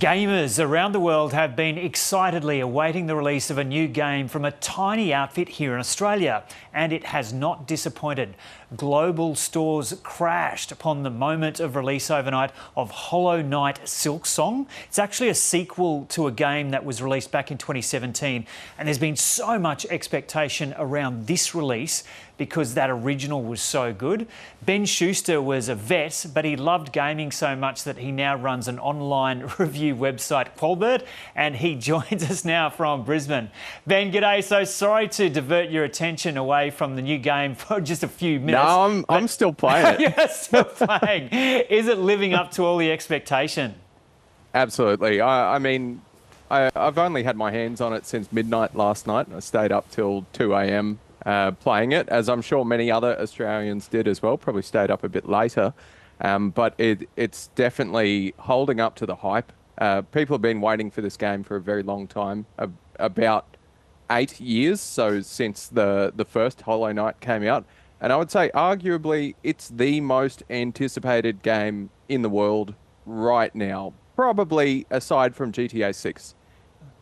Gamers around the world have been excitedly awaiting the release of a new game from a tiny outfit here in Australia, and it has not disappointed. Global stores crashed upon the moment of release overnight of Hollow Knight Silksong. It's actually a sequel to a game that was released back in 2017, and there's been so much expectation around this release because that original was so good. Ben Schuster was a vet, but he loved gaming so much that he now runs an online review website, Qualbert, and he joins us now from Brisbane. Ben, g'day. So sorry to divert your attention away from the new game for just a few minutes. No, I'm still playing it. You're still playing. Is it living up to all the expectation? Absolutely. I've only had my hands on it since midnight last night. I stayed up till 2 a.m. Playing it, as I'm sure many other Australians did as well, probably stayed up a bit later. But it's definitely holding up to the hype. People have been waiting for this game for a very long time, about 8 years, so since the first Hollow Knight came out. And I would say arguably it's the most anticipated game in the world right now, probably aside from GTA 6.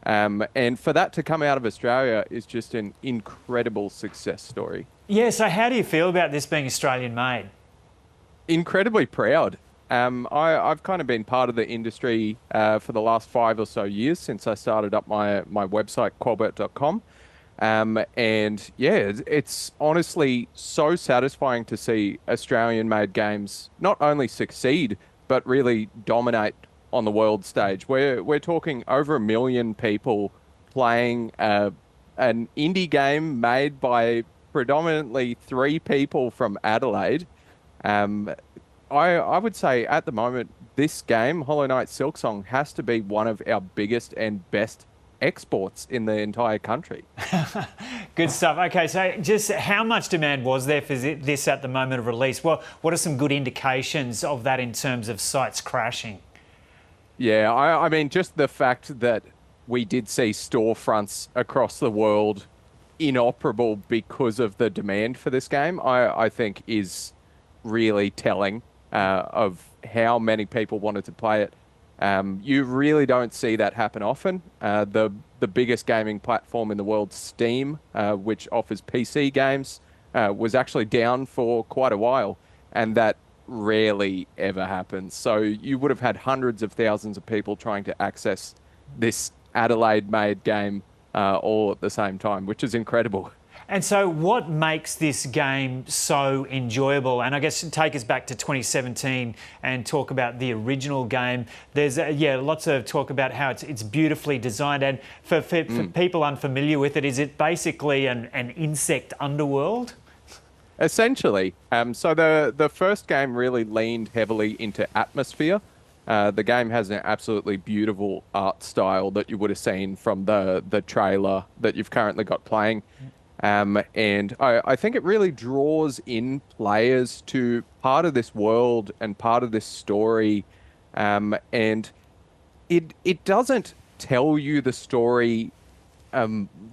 And for that to come out of Australia is just an incredible success story. Yeah, so how do you feel about this being Australian made? Incredibly proud. I've kind of been part of the industry for the last 5 or so years since I started up my website, qualbert.com. And yeah, it's honestly so satisfying to see Australian-made games not only succeed, but really dominate on the world stage. We're talking over 1 million people playing an indie game made by predominantly 3 people from Adelaide. I would say at the moment, this game, Hollow Knight Silksong, has to be one of our biggest and best exports in the entire country. Good stuff. Okay, so just how much demand was there for this at the moment of release? Well, what are some good indications of that in terms of sites crashing? Yeah, I mean, just the fact that we did see storefronts across the world inoperable because of the demand for this game, I think is really telling of how many people wanted to play it. You really don't see that happen often. The biggest gaming platform in the world, Steam, which offers PC games, was actually down for quite a while, and that rarely ever happens. So you would have had hundreds of thousands of people trying to access this Adelaide-made game all at the same time, which is incredible. And so what makes this game so enjoyable? And I guess take us back to 2017 and talk about the original game. There's, lots of talk about how it's beautifully designed. And for people unfamiliar with it, is it basically an insect underworld? Essentially. So the first game really leaned heavily into atmosphere. The game has an absolutely beautiful art style that you would have seen from the trailer that you've currently got playing. And I think it really draws in players to part of this world and part of this story. And it doesn't tell you the story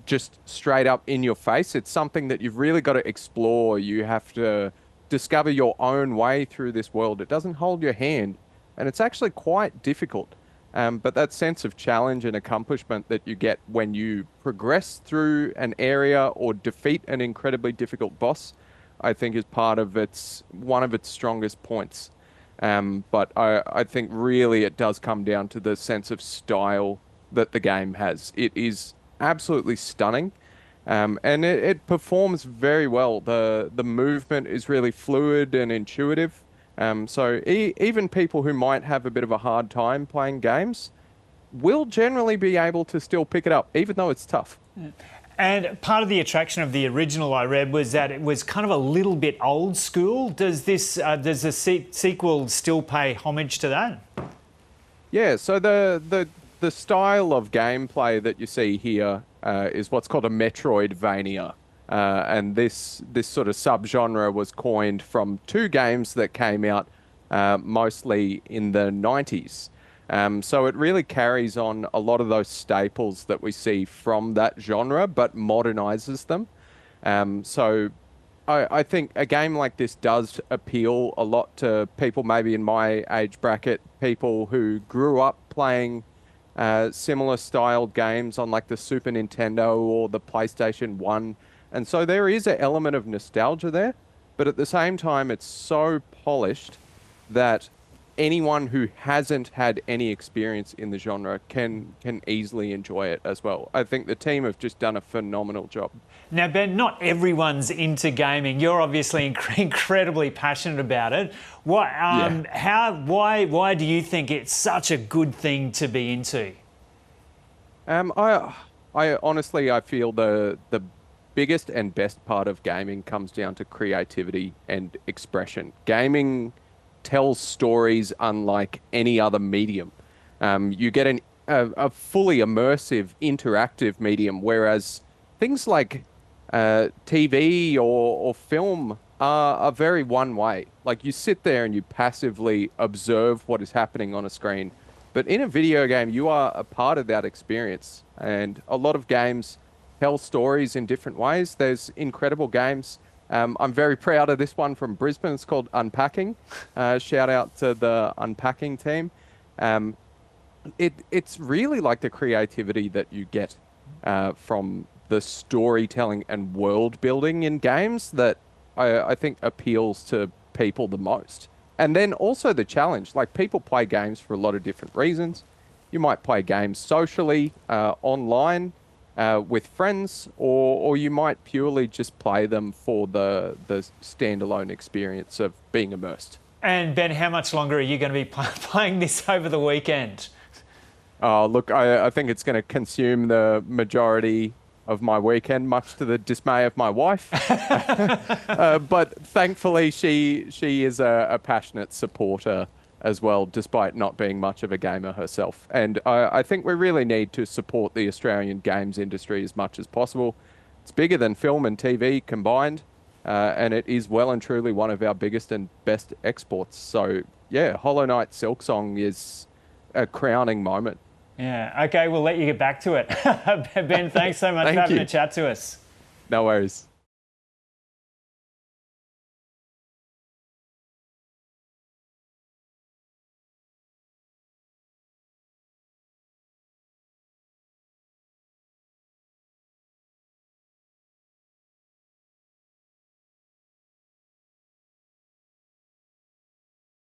just straight up in your face. It's something that you've really got to explore. You have to discover your own way through this world. It doesn't hold your hand, and it's actually quite difficult. But that sense of challenge and accomplishment that you get when you progress through an area or defeat an incredibly difficult boss, I think is one of its strongest points. But I think really it does come down to the sense of style that the game has. It is absolutely stunning, and it performs very well. The movement is really fluid and intuitive. So even people who might have a bit of a hard time playing games will generally be able to still pick it up, even though it's tough. And part of the attraction of the original, I read, was that it was kind of a little bit old school. Does the sequel still pay homage to that? Yeah, so the style of gameplay that you see here is what's called a Metroidvania. And this sort of subgenre was coined from 2 games that came out mostly in the 90s. So it really carries on a lot of those staples that we see from that genre, but modernizes them. So I think a game like this does appeal a lot to people maybe in my age bracket, people who grew up playing similar styled games on like the Super Nintendo or the PlayStation 1. And so there is an element of nostalgia there, but at the same time, it's so polished that anyone who hasn't had any experience in the genre can easily enjoy it as well. I think the team have just done a phenomenal job. Now, Ben, not everyone's into gaming. You're obviously incredibly passionate about it. Why do you think it's such a good thing to be into? I honestly, I feel the biggest and best part of gaming comes down to creativity and expression. Gaming tells stories unlike any other medium. You get a fully immersive, interactive medium, whereas things like TV or film are very one way. Like you sit there and you passively observe what is happening on a screen. But in a video game, you are a part of that experience. And a lot of games tell stories in different ways. There's incredible games. I'm very proud of this one from Brisbane. It's called Unpacking. Shout out to the Unpacking team. It's really like the creativity that you get from the storytelling and world building in games that I think appeals to people the most. And then also the challenge. Like people play games for a lot of different reasons. You might play games socially, online, with friends, or you might purely just play them for the standalone experience of being immersed. And Ben, how much longer are you going to be playing this over the weekend? Oh, look, I think it's going to consume the majority of my weekend, much to the dismay of my wife. But thankfully, she is a passionate supporter as well, despite not being much of a gamer herself. And I think we really need to support the Australian games industry as much as possible. It's bigger than film and TV combined, and it is well and truly one of our biggest and best exports. So, yeah, Hollow Knight Silksong is a crowning moment. Yeah, okay, we'll let you get back to it. Ben, thanks so much for having a chat to us. No worries.